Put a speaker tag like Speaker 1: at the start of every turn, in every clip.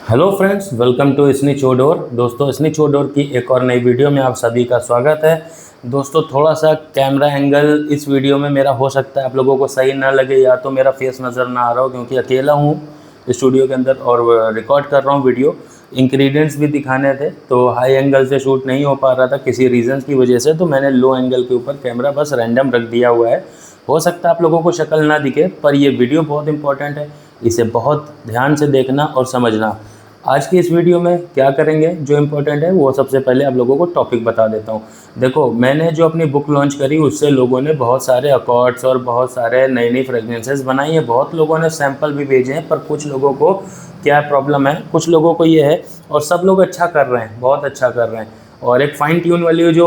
Speaker 1: Hello friends, welcome to Snitch Odour. दोस्तों, Snitch Odour की एक और नई वीडियो में आप सभी का स्वागत है। दोस्तों, थोड़ा सा कैमरा एंगल इस वीडियो में मेरा हो सकता है आप लोगों को सही ना लगे, या तो मेरा फेस नज़र ना आ रहा हो क्योंकि अकेला हूँ स्टूडियो के अंदर और रिकॉर्ड कर रहा हूँ वीडियो। इंग्रेडिएंट्स भी दिखाने थे तो हाई एंगल से शूट नहीं हो पा रहा था किसी रीज़न्स की वजह से, तो मैंने लो एंगल के ऊपर कैमरा बस रैंडम रख दिया हुआ है। हो सकता है आप लोगों को शक्ल ना दिखे, पर ये वीडियो बहुत इंपॉर्टेंट है, इसे बहुत ध्यान से देखना और समझना। आज की इस वीडियो में क्या करेंगे जो इम्पोर्टेंट है वो सबसे पहले आप लोगों को टॉपिक बता देता हूँ। देखो, मैंने जो अपनी बुक लॉन्च करी उससे लोगों ने बहुत सारे अकॉर्ड्स और बहुत सारे नई नई फ्रेगनेंसेस बनाई हैं। बहुत लोगों ने सैंपल भी भेजे हैं, पर कुछ लोगों को क्या प्रॉब्लम है, कुछ लोगों को ये है, और सब लोग अच्छा कर रहे हैं, बहुत अच्छा कर रहे हैं। और एक फाइन ट्यून वाली जो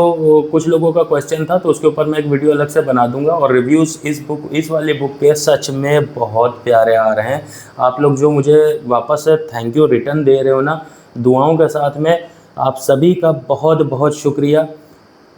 Speaker 1: कुछ लोगों का क्वेश्चन था, तो उसके ऊपर मैं एक वीडियो अलग से बना दूंगा। और रिव्यूज़ इस वाली बुक के सच में बहुत प्यारे आ रहे हैं। आप लोग जो मुझे वापस से थैंक यू रिटर्न दे रहे हो ना, दुआओं के साथ में, आप सभी का बहुत बहुत शुक्रिया।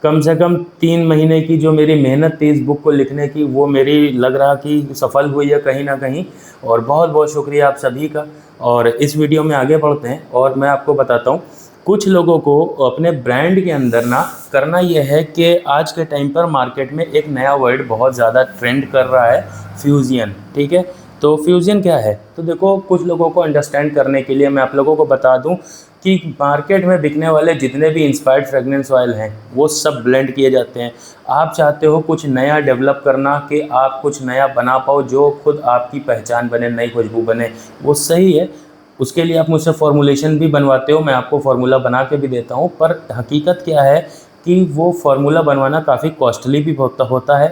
Speaker 1: कम से कम 3 महीने की जो मेरी मेहनत थी इस बुक को लिखने की, वो मेरी लग रहा कि सफल हुई है कहीं ना कहीं। और बहुत बहुत शुक्रिया आप सभी का। और इस वीडियो में आगे बढ़ते हैं और मैं आपको बताता हूँ। कुछ लोगों को अपने ब्रांड के अंदर ना करना यह है कि आज के टाइम पर मार्केट में एक नया वर्ड बहुत ज़्यादा ट्रेंड कर रहा है, फ्यूज़न। ठीक है, तो फ्यूज़न क्या है? तो देखो, कुछ लोगों को अंडरस्टैंड करने के लिए मैं आप लोगों को बता दूं कि मार्केट में बिकने वाले जितने भी इंस्पायर्ड फ्रेगनेंस ऑयल हैं वो सब ब्लेंड किए जाते हैं। आप चाहते हो कुछ नया डेवलप करना, कि आप कुछ नया बना पाओ जो खुद आपकी पहचान बने, नई खुशबू बने, वो सही है। उसके लिए आप मुझसे फॉर्मूलेशन भी बनवाते हो, मैं आपको फार्मूला बना के भी देता हूँ। पर हकीकत क्या है कि वो फार्मूला बनवाना काफ़ी कॉस्टली भी होता है।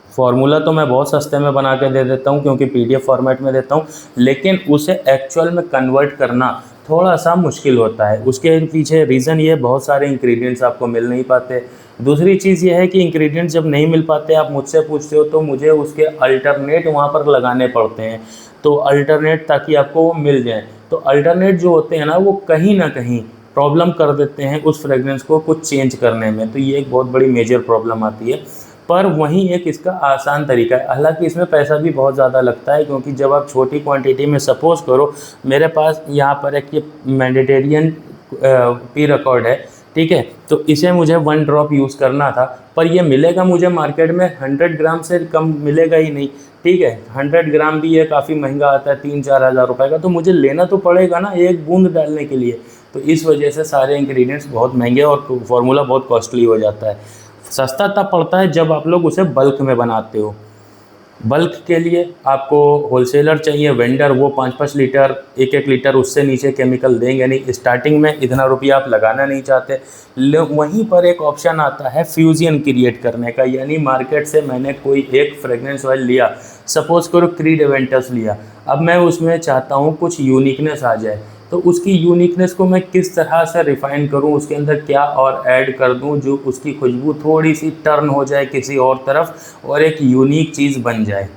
Speaker 1: फार्मूला तो मैं बहुत सस्ते में बना के दे देता हूँ क्योंकि पीडीएफ फॉर्मेट में देता हूँ, लेकिन उसे एक्चुअल में कन्वर्ट करना थोड़ा सा मुश्किल होता है। उसके पीछे रीज़न ये, बहुत सारे इंग्रेडिएंट्स आपको मिल नहीं पाते। दूसरी चीज़ ये है कि इंग्रेडिएंट्स जब नहीं मिल पाते, आप मुझसे पूछते हो, तो मुझे उसके अल्टरनेट वहाँ पर लगाने पड़ते हैं। तो अल्टरनेट ताकि आपको वो मिल जाए, तो अल्टरनेट जो होते हैं ना, वो कहीं ना कहीं प्रॉब्लम कर देते हैं उस फ्रेगनेंस को कुछ चेंज करने में। तो ये एक बहुत बड़ी मेजर प्रॉब्लम आती है। पर वहीं एक इसका आसान तरीका है, हालांकि इसमें पैसा भी बहुत ज़्यादा लगता है, क्योंकि जब आप छोटी क्वांटिटी में, सपोज़ करो मेरे पास यहाँ पर एक ये मेडिटेरियन पी रिकॉर्ड है, ठीक है, तो इसे मुझे 1 ड्रॉप यूज़ करना था, पर ये मिलेगा मुझे मार्केट में 100 ग्राम से कम मिलेगा ही नहीं। ठीक है, 100 ग्राम भी ये काफ़ी महंगा आता है, 3-4 हज़ार रुपये का, तो मुझे लेना तो पड़ेगा ना एक बूंद डालने के लिए। तो इस वजह से सारे इंग्रेडिएंट्स बहुत महंगे और फार्मूला बहुत कॉस्टली हो जाता है। सस्ता तब पड़ता है जब आप लोग उसे बल्क में बनाते हो। बल्क के लिए आपको होलसेलर चाहिए, वेंडर, वो 5-5 लीटर, 1-1 लीटर, उससे नीचे केमिकल देंगे नहीं। स्टार्टिंग में इतना रुपया आप लगाना नहीं चाहते। वहीं पर एक ऑप्शन आता है फ्यूज़न क्रिएट करने का, यानी मार्केट से मैंने कोई एक फ्रेगनेंस ऑयल लिया, सपोज़ करो क्रीड एवेंटस लिया, अब मैं उसमें चाहता हूँ कुछ यूनिकनेस आ जाए, तो उसकी यूनिकनेस को मैं किस तरह से रिफ़ाइन करूं, उसके अंदर क्या और ऐड कर दूं जो उसकी खुशबू थोड़ी सी टर्न हो जाए किसी और तरफ और एक यूनिक चीज़ बन जाए।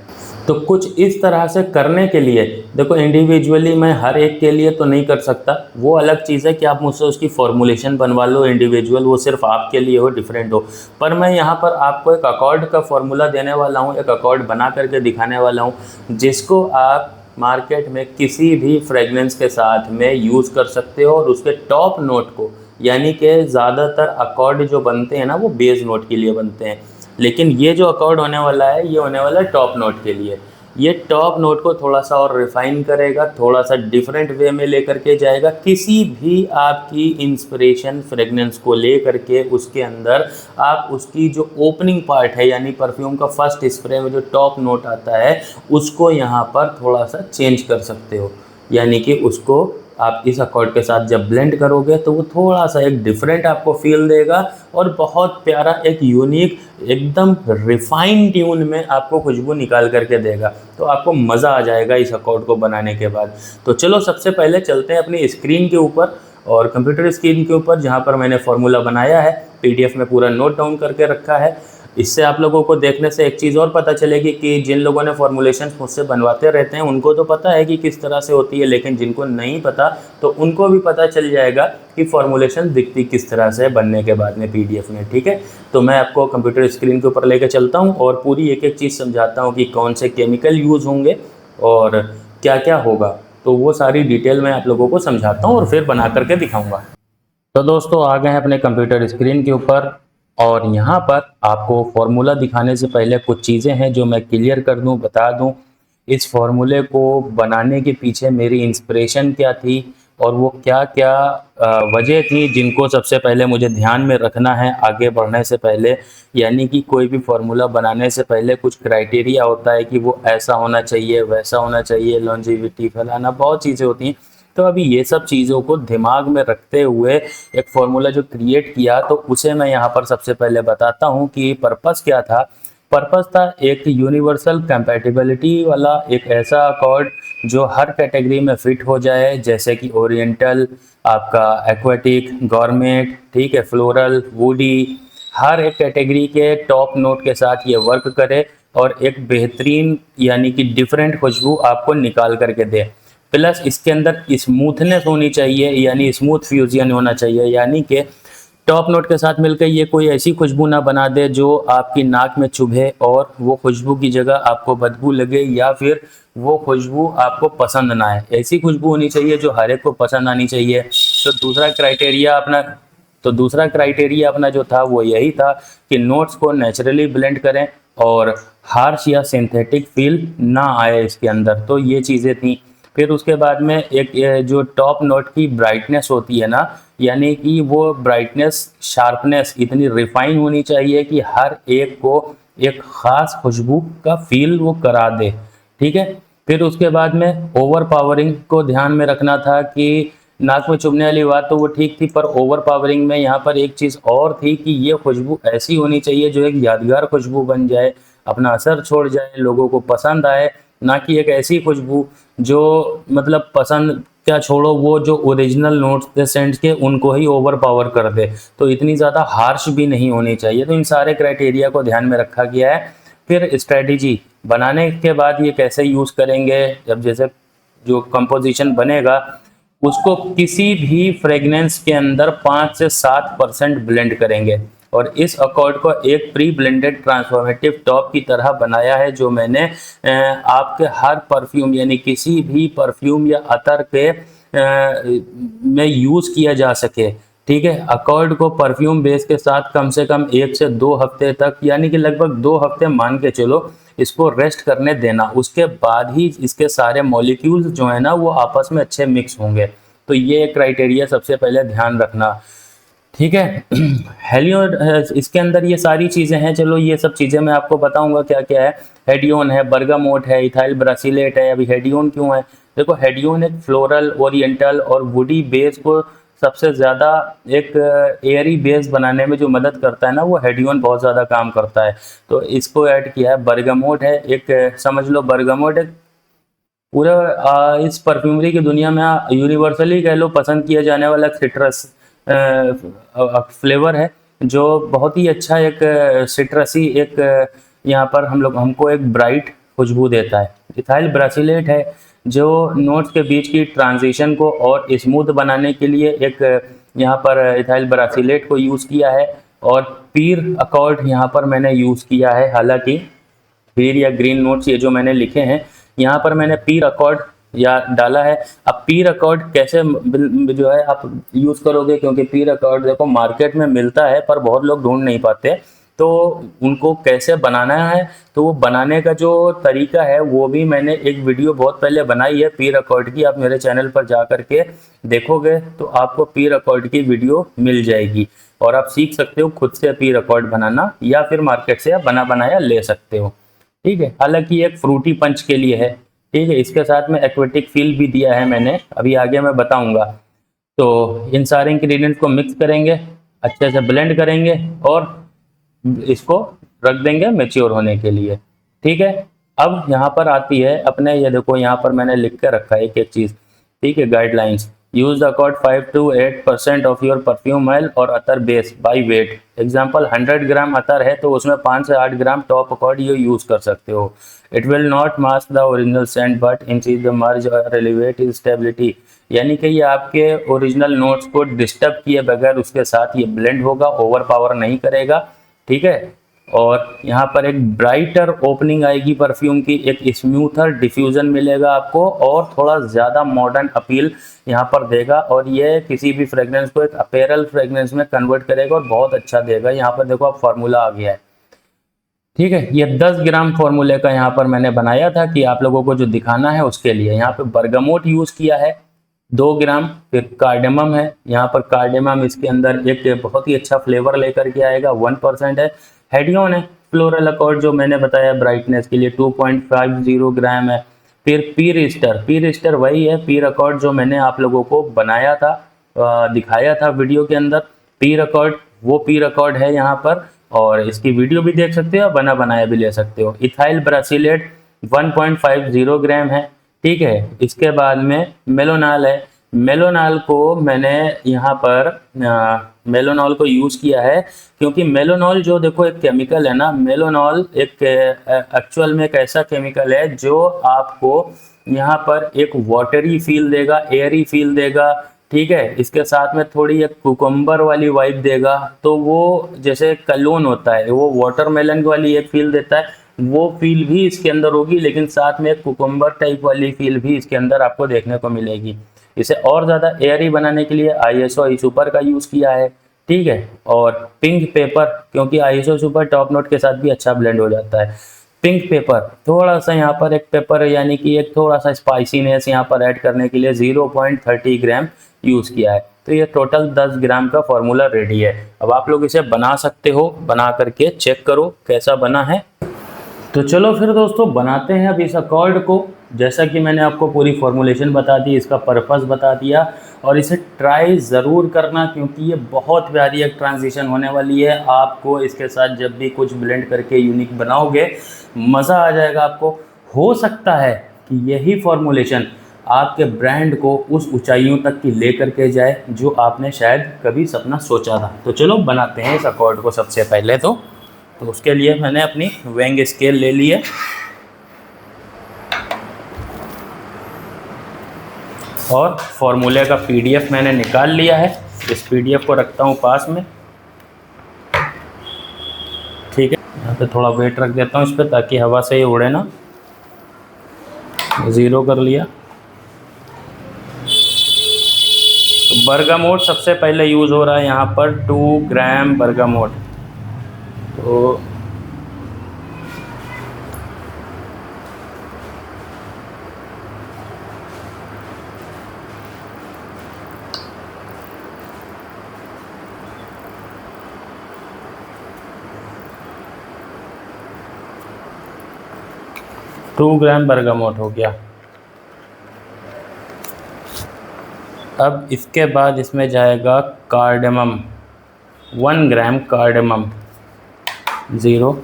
Speaker 1: तो कुछ इस तरह से करने के लिए, देखो, इंडिविजुअली मैं हर एक के लिए तो नहीं कर सकता, वो अलग चीज़ है कि आप मुझसे उसकी फॉर्मूलेशन बनवा लो इंडिविजुअल, वो सिर्फ आपके लिए हो, डिफरेंट हो। पर मैं यहाँ पर आपको एक अकॉर्ड का फॉर्मूला देने वाला हूँ, एक अकॉर्ड बना करके दिखाने वाला हूँ, जिसको आप मार्केट में किसी भी फ्रेगनेंस के साथ में यूज़ कर सकते हो। और उसके टॉप नोट को, यानी कि ज़्यादातर अकॉर्ड जो बनते हैं ना, वो बेस नोट के लिए बनते हैं, लेकिन ये जो अकॉर्ड होने वाला है, ये होने वाला है टॉप नोट के लिए। ये टॉप नोट को थोड़ा सा और रिफ़ाइन करेगा, थोड़ा सा डिफरेंट वे में लेकर के जाएगा। किसी भी आपकी इंस्पिरेशन फ्रेगनेंस को ले करके उसके अंदर आप उसकी जो ओपनिंग पार्ट है, यानी परफ्यूम का फर्स्ट स्प्रे में जो टॉप नोट आता है, उसको यहाँ पर थोड़ा सा चेंज कर सकते हो। यानी कि उसको आप इस अकॉर्ड के साथ जब ब्लेंड करोगे तो वो थोड़ा सा एक डिफरेंट आपको फील देगा और बहुत प्यारा, एक यूनिक, एकदम रिफाइंड ट्यून में आपको खुशबू निकाल करके देगा। तो आपको मज़ा आ जाएगा इस अकॉर्ड को बनाने के बाद। तो चलो, सबसे पहले चलते हैं अपनी स्क्रीन के ऊपर, और कंप्यूटर स्क्रीन के ऊपर जहाँ पर मैंने फार्मूला बनाया है, पीडीएफ में पूरा नोट डाउन करके रखा है। इससे आप लोगों को देखने से एक चीज़ और पता चलेगी कि जिन लोगों ने फॉर्मूलेशन मुझसे बनवाते रहते हैं उनको तो पता है कि किस तरह से होती है, लेकिन जिनको नहीं पता तो उनको भी पता चल जाएगा कि फॉर्मूलेशन दिखती किस तरह से बनने के बाद में पीडीएफ में। ठीक है, तो मैं आपको कंप्यूटर स्क्रीन के ऊपर लेकर चलता हूँ और पूरी एक एक चीज़ समझाता हूँ कि कौन से केमिकल यूज़ होंगे और क्या क्या होगा। तो वो सारी डिटेल मैं आप लोगों को समझाता हूँ और फिर बना करके दिखाऊंगा। तो दोस्तों आ गए हैं अपने कंप्यूटर स्क्रीन के ऊपर, और यहाँ पर आपको फॉर्मूला दिखाने से पहले कुछ चीज़ें हैं जो मैं क्लियर कर दूँ, बता दूँ। इस फॉर्मूले को बनाने के पीछे मेरी इंस्पिरेशन क्या थी और वो क्या क्या वजह थी जिनको सबसे पहले मुझे ध्यान में रखना है आगे बढ़ने से पहले। यानी कि कोई भी फॉर्मूला बनाने से पहले कुछ क्राइटेरिया होता है कि वो ऐसा होना चाहिए, वैसा होना चाहिए, लॉन्जिविटी फलाना, बहुत चीज़ें होती हैं। तो अभी ये सब चीज़ों को दिमाग में रखते हुए एक फॉर्मूला जो क्रिएट किया, तो उसे मैं यहाँ पर सबसे पहले बताता हूँ कि पर्पस क्या था। पर्पस था एक यूनिवर्सल कंपैटिबिलिटी वाला एक ऐसा अकॉर्ड जो हर कैटेगरी में फिट हो जाए, जैसे कि ओरिएंटल, आपका एक्वाटिक, गॉर्मेट, ठीक है, फ्लोरल, वुडी, हर एक कैटेगरी के टॉप नोट के साथ ये वर्क करे और एक बेहतरीन यानी कि डिफरेंट खुशबू आपको निकाल करके दे। प्लस इसके अंदर स्मूथनेस होनी चाहिए, यानी स्मूथ फ्यूजन होना चाहिए, यानी कि टॉप नोट के साथ मिलकर ये कोई ऐसी खुशबू ना बना दे जो आपकी नाक में चुभे और वो खुशबू की जगह आपको बदबू लगे, या फिर वो खुशबू आपको पसंद ना आए। ऐसी खुशबू होनी चाहिए जो हर एक को पसंद आनी चाहिए। तो दूसरा क्राइटेरिया अपना जो था वो यही था कि नोट्स को नेचुरली ब्लेंड करें और हार्श या सिंथेटिक फील ना आए इसके अंदर। तो ये चीज़ें थी। फिर उसके बाद में एक जो टॉप नोट की ब्राइटनेस होती है ना, यानी कि वो ब्राइटनेस, शार्पनेस इतनी रिफाइन होनी चाहिए कि हर एक को एक ख़ास खुशबू का फील वो करा दे, ठीक है। फिर उसके बाद में ओवर पावरिंग को ध्यान में रखना था कि नाक में चुभने वाली बात तो वो ठीक थी, पर ओवर पावरिंग में यहाँ पर एक चीज़ और थी कि ये खुशबू ऐसी होनी चाहिए जो एक यादगार खुशबू बन जाए, अपना असर छोड़ जाए, लोगों को पसंद आए। ना कि एक ऐसी खुशबू जो मतलब पसंद क्या छोड़ो, वो जो ओरिजिनल नोट्स थे सेंट्स के उनको ही ओवर पावर कर दे। तो इतनी ज़्यादा हार्श भी नहीं होनी चाहिए। तो इन सारे क्राइटेरिया को ध्यान में रखा गया है। फिर स्ट्रेटजी बनाने के बाद ये कैसे यूज़ करेंगे, जब जैसे जो कंपोजिशन बनेगा उसको किसी भी फ्रेगनेंस के अंदर 5 से 7% ब्लेंड करेंगे, और इस अकॉर्ड को एक प्री ब्लेंडेड ट्रांसफॉर्मेटिव टॉप की तरह बनाया है, जो मैंने आपके हर परफ्यूम यानी किसी भी परफ्यूम या अतर के में यूज़ किया जा सके, ठीक है। अकॉर्ड को परफ्यूम बेस के साथ कम से कम 1 से 2 हफ्ते तक, यानी कि लगभग 2 हफ्ते मान के चलो, इसको रेस्ट करने देना। उसके बाद ही इसके सारे मॉलिक्यूल्स जो है ना वो आपस में अच्छे मिक्स होंगे। तो ये क्राइटेरिया सबसे पहले ध्यान रखना, ठीक है। हेलियोन, इसके अंदर ये सारी चीज़ें हैं। चलो ये सब चीज़ें मैं आपको बताऊंगा क्या क्या है। हेडियोन है, बर्गामोट है, इथाइल ब्रासिलेट है। अभी हेडियोन क्यों है, देखो हेडियोन एक फ्लोरल, ओरिएंटल और वुडी बेस को सबसे ज़्यादा एक एयरी बेस बनाने में जो मदद करता है ना, वो हेडियोन बहुत ज़्यादा काम करता है। तो इसको ऐड किया है। बर्गामोट है एक, समझ लो बर्गामोट एक पूरा इस परफ्यूमरी की दुनिया में यूनिवर्सली कह लो पसंद किया जाने वाला सिट्रस फ्लेवर है, जो बहुत ही अच्छा एक सिट्रसी एक यहाँ पर हमको एक ब्राइट खुशबू देता है। इथाइल ब्रासिलेट है जो नोट्स के बीच की ट्रांजिशन को और स्मूथ बनाने के लिए एक यहाँ पर इथाइल ब्रासिलेट को यूज़ किया है। और पीर अकॉर्ड यहाँ पर मैंने यूज़ किया है। हालांकि पीर या ग्रीन नोट्स ये जो मैंने लिखे हैं, यहाँ पर मैंने पीर अकॉर्ड या डाला है। अब पीर अकॉर्ड कैसे जो है आप यूज़ करोगे, क्योंकि पीर अकॉर्ड देखो मार्केट में मिलता है पर बहुत लोग ढूंढ नहीं पाते, तो उनको कैसे बनाना है, तो वो बनाने का जो तरीका है वो भी मैंने एक वीडियो बहुत पहले बनाई है पीर अकॉर्ड की। आप मेरे चैनल पर जा करके देखोगे तो आपको पीर अकॉर्ड की वीडियो मिल जाएगी और आप सीख सकते हो खुद से पीर अकॉर्ड बनाना, या फिर मार्केट से आप बना बनाया ले सकते हो, ठीक है। हालांकि एक फ्रूटी पंच के लिए है, ठीक है। इसके साथ में एक्वेटिक फील भी दिया है मैंने, अभी आगे मैं बताऊंगा। तो इन सारे इंग्रेडिएंट्स को मिक्स करेंगे, अच्छे से ब्लेंड करेंगे और इसको रख देंगे मैच्योर होने के लिए, ठीक है। अब यहाँ पर आती है अपने, ये देखो यहाँ पर मैंने लिख के रखा है एक एक चीज़, ठीक है। Guidelines, use the accord 5 to 8% of your perfume oil और अतर base by weight. Example 100 gram अतर है तो उसमें 5 से 8 ग्राम टॉप अकॉर्ड ये यूज कर सकते हो। It will not mask the original scent but increase the merge और एलिवेट इज स्टेबिलिटी, यानी कि ये आपके ओरिजिनल नोट्स को डिस्टर्ब किए बगैर उसके साथ ये ब्लेंड होगा, ओवर पावर नहीं करेगा, ठीक है। और यहाँ पर एक ब्राइटर ओपनिंग आएगी परफ्यूम की, एक स्मूथर डिफ्यूज़न मिलेगा आपको और थोड़ा ज़्यादा मॉडर्न अपील यहाँ पर देगा। और ये किसी भी फ्रेगरेंस को एक अपैरल फ्रेगरेंस में कन्वर्ट करेगा और बहुत अच्छा देगा। यहाँ पर देखो आप फार्मूला आ गया है, ठीक है। ये 10 ग्राम फार्मूले का यहाँ पर मैंने बनाया था कि आप लोगों को जो दिखाना है उसके लिए। यहाँ पे बर्गामोट यूज़ किया है 2 ग्राम, फिर कार्डेमम है यहाँ पर। कार्डेमम इसके अंदर एक बहुत ही अच्छा फ्लेवर लेकर के आएगा, 1% है। हेडियन है फ्लोरल अकॉर्ड जो मैंने बताया ब्राइटनेस के लिए, 2.50 ग्राम है। फिर पीर ईस्टर वही है पीर अकॉर्ड जो मैंने आप लोगों को बनाया था, दिखाया था वीडियो के अंदर। पीर अकॉर्ड, वो पीर अकॉर्ड है यहाँ पर, और इसकी वीडियो भी देख सकते हो, बना बनाया भी ले सकते हो। इथाइल ब्रासिलेट 1.50 ग्राम है, ठीक है। इसके बाद में मेलोनाल है। मेलोनाल को मैंने यहाँ पर मेलोनॉल को यूज़ किया है क्योंकि मेलोनॉल जो देखो एक केमिकल है ना, मेलोनॉल एक एक्चुअल में एक ऐसा केमिकल है जो आपको यहाँ पर एक वाटरी फील देगा, एयरी फील देगा, ठीक है। इसके साथ में थोड़ी एक कुकुम्बर वाली वाइब देगा, तो वो जैसे कलोन होता है वो वाटरमेलन वाली एक फील देता है, वो फील भी इसके अंदर होगी, लेकिन साथ में एक कुकुम्बर टाइप वाली फील भी इसके अंदर आपको देखने को मिलेगी। इसे और ज़्यादा एयरी बनाने के लिए आईएसओ आई सुपर का यूज़ किया है, ठीक है। और पिंक पेपर, क्योंकि आईएसओ सुपर टॉप नोट के साथ भी अच्छा ब्लेंड हो जाता है। पिंक पेपर थोड़ा सा यहाँ पर एक पेपर यानी कि एक थोड़ा सा स्पाइसीनेस यहाँ पर ऐड करने के लिए 0.30 ग्राम यूज़ किया है। तो ये टोटल 10 ग्राम का फॉर्मूला रेडी है। अब आप लोग इसे बना सकते हो, बना करके चेक करो कैसा बना है। तो चलो फिर दोस्तों बनाते हैं अब इस अकॉर्ड को। जैसा कि मैंने आपको पूरी फॉर्मुलेशन बता दी, इसका पर्पस बता दिया, और इसे ट्राई ज़रूर करना क्योंकि ये बहुत प्यारी एक ट्रांजिशन होने वाली है। आपको इसके साथ जब भी कुछ ब्लेंड करके यूनिक बनाओगे मज़ा आ जाएगा आपको। हो सकता है कि यही फॉर्मुलेशन आपके ब्रांड को उस ऊंचाइयों तक की ले करके जाए जो आपने शायद कभी सपना सोचा था। तो चलो बनाते हैं इस अकॉर्ड को। सबसे पहले तो उसके लिए मैंने अपनी वेंग स्केल ले ली है और फॉर्मूले का पीडीएफ मैंने निकाल लिया है। इस पीडीएफ को रखता हूँ पास में, ठीक है। यहाँ पे थोड़ा वेट रख देता हूँ इस पर ताकि हवा से ही उड़े ना। 0 कर लिया। तो बर्गामोट सबसे पहले यूज़ हो रहा है यहाँ पर 2 ग्राम बर्गामोट। तो टू ग्राम बर्गामोट हो गया। अब इसके बाद इसमें जाएगा कार्डेमम, 1 ग्राम कार्डेमम, 0।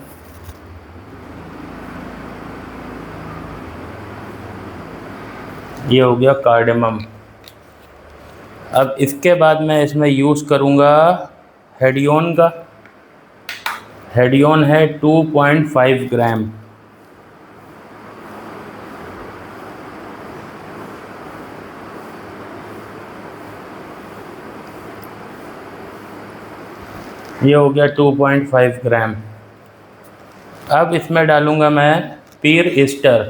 Speaker 1: ये हो गया कार्डेमम। अब इसके बाद मैं इसमें यूज़ करूँगा हेडियन का। हेडियन है 2.5 ग्राम। ये हो गया 2.5 ग्राम। अब इसमें डालूँगा मैं पीर ईस्टर,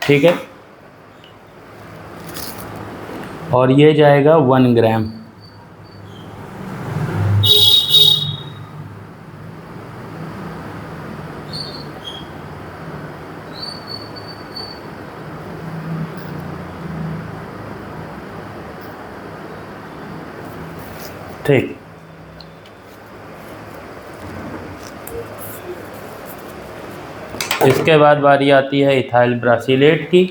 Speaker 1: ठीक है, और ये जाएगा 1 ग्राम। ठीक। इसके बाद बारी आती है इथाइल ब्रासिलेट की,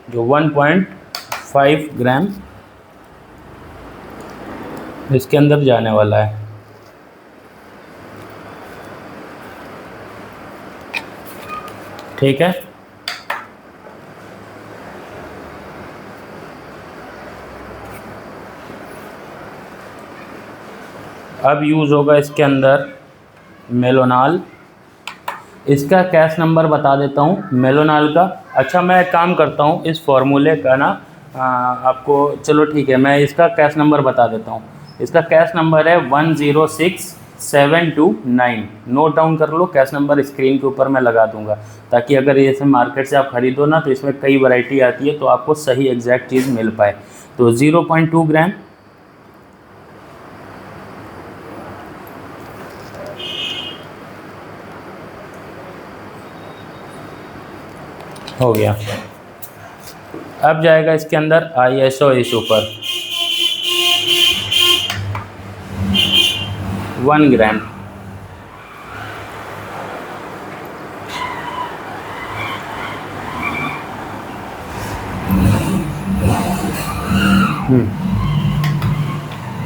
Speaker 1: जो 1.5 ग्राम इसके अंदर जाने वाला है। ठीक है। अब यूज़ होगा इसके अंदर मेलोनाल। इसका कैश नंबर बता देता हूँ मेलोनाल का। अच्छा, मैं एक काम करता हूँ, इस फॉर्मूले का ना आपको, चलो ठीक है, मैं इसका कैश नंबर बता देता हूँ। इसका कैश नंबर है 106 729। नोट डाउन कर लो, कैश नंबर स्क्रीन के ऊपर मैं लगा दूंगा, ताकि अगर जैसे मार्केट से आप खरीदो ना तो इसमें कई वैरायटी आती है, तो आपको सही एग्जैक्ट चीज़ मिल पाए। तो 0.2 ग्राम हो गया। अब जाएगा इसके अंदर ISO इस ऊपर 1 ग्राम।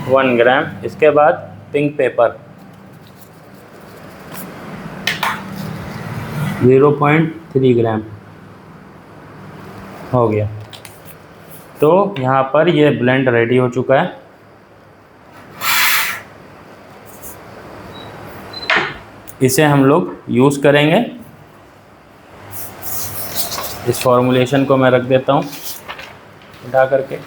Speaker 1: One gram. इसके बाद पिंक पेपर 0.3 ग्राम हो गया। तो यहाँ पर ये ब्लेंड रेडी हो चुका है। इसे हम लोग यूज़ करेंगे। इस फॉर्मूलेशन को मैं रख देता हूँ उठा करके।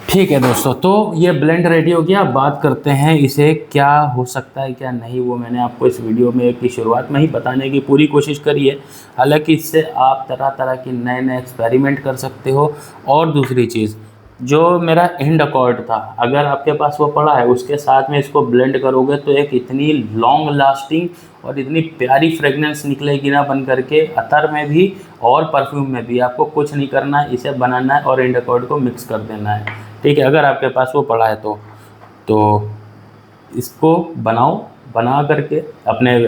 Speaker 1: ठीक है दोस्तों, तो ये ब्लेंड रेडी हो गया। अब बात करते हैं इसे क्या हो सकता है क्या नहीं, वो मैंने आपको इस वीडियो में की शुरुआत में ही बताने की पूरी कोशिश करी है। हालांकि इससे आप तरह तरह की नए नए एक्सपेरिमेंट कर सकते हो। और दूसरी चीज़, जो मेरा इंड अकॉर्ड था, अगर आपके पास वो पड़ा है, उसके साथ में इसको ब्लेंड करोगे तो एक इतनी लॉन्ग लास्टिंग और इतनी प्यारी फ्रेगनेंस निकलेगी ना बन करके, अतर में भी और परफ्यूम में भी। आपको कुछ नहीं करना है, इसे बनाना है और इंड अकॉर्ड को मिक्स कर देना है। ठीक है, अगर आपके पास वो पड़ा है तो इसको बनाओ, बना करके अपने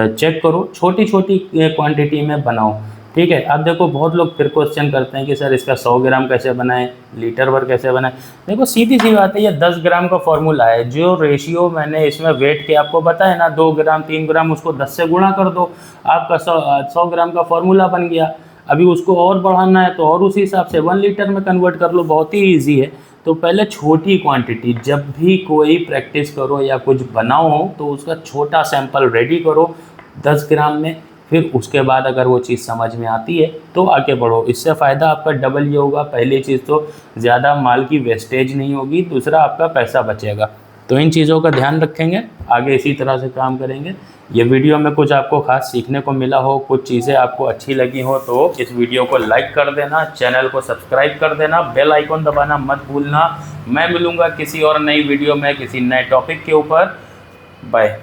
Speaker 1: चेक करो, छोटी छोटी क्वांटिटी में बनाओ। ठीक है। अब देखो, बहुत लोग फिर क्वेश्चन करते हैं कि सर इसका 100 ग्राम कैसे बनाएं, लीटर भर कैसे बनाएं। देखो सीधी सी बात है, ये 10 ग्राम का फॉर्मूला है। जो रेशियो मैंने इसमें वेट के आपको बताया ना, 2 ग्राम 3 ग्राम, उसको 10 से गुणा कर दो, आपका 100 ग्राम का फॉर्मूला बन गया। अभी उसको और बढ़ाना है तो और उसी हिसाब से 1 लीटर में कन्वर्ट कर लो, बहुत ही ईजी है। तो पहले छोटी क्वांटिटी, जब भी कोई प्रैक्टिस करो या कुछ बनाओ तो उसका छोटा सैंपल रेडी करो 10 ग्राम में। फिर उसके बाद अगर वो चीज़ समझ में आती है तो आगे बढ़ो। इससे फ़ायदा आपका डबल ये होगा, पहली चीज़ तो ज़्यादा माल की वेस्टेज नहीं होगी, दूसरा आपका पैसा बचेगा। तो इन चीज़ों का ध्यान रखेंगे, आगे इसी तरह से काम करेंगे। ये वीडियो में कुछ आपको खास सीखने को मिला हो, कुछ चीज़ें आपको अच्छी लगी हो तो इस वीडियो को लाइक कर देना, चैनल को सब्सक्राइब कर देना, बेल आइकॉन दबाना मत भूलना। मैं मिलूँगा किसी और नई वीडियो में किसी नए टॉपिक के ऊपर। बाय।